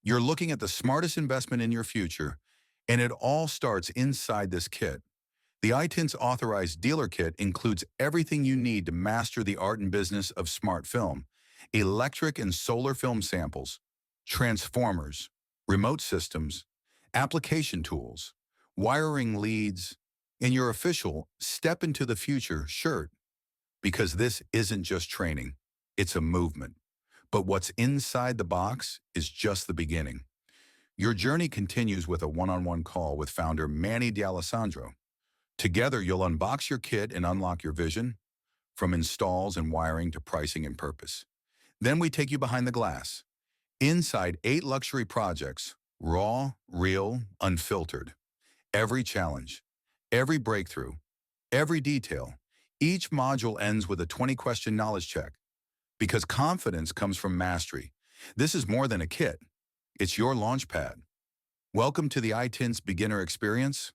You're looking at the smartest investment in your future, and it all starts inside this kit. The iTints Authorized Dealer Kit includes everything you need to master the art and business of smart film: electric and solar film samples, transformers, remote systems, application tools, wiring leads, and your official Step into the Future shirt. Because this isn't just training, it's a movement. But what's inside the box is just the beginning. Your journey continues with a one-on-one call with founder Manny D'Alessandro. Together, you'll unbox your kit and unlock your vision, from installs and wiring to pricing and purpose. Then we take you behind the glass, inside 8 luxury projects, raw, real, unfiltered. Every challenge, every breakthrough, every detail. Each module ends with a 20-question knowledge check, because confidence comes from mastery. This is more than a kit. It's your launchpad. Welcome to the iTints beginner experience.